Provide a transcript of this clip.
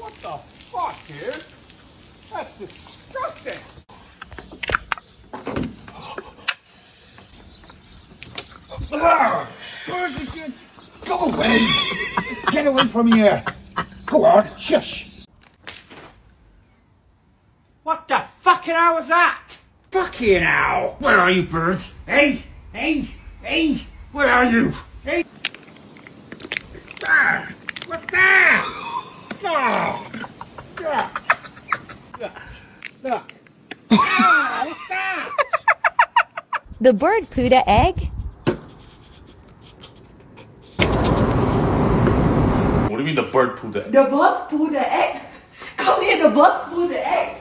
What the fuck, dude? That's disgusting. Where's it get? Go away! Get away from here! Go on, shush! What the fucking hell was that? Fucking hell! Where are you, bird? Hey! Hey! Hey! Where are you? Hey! Ah! What's that? Oh! Look! Ah! What's that? The bird pooed an egg? What do you mean the bird pooed it? The bird put the egg. Come here, the bird put the egg.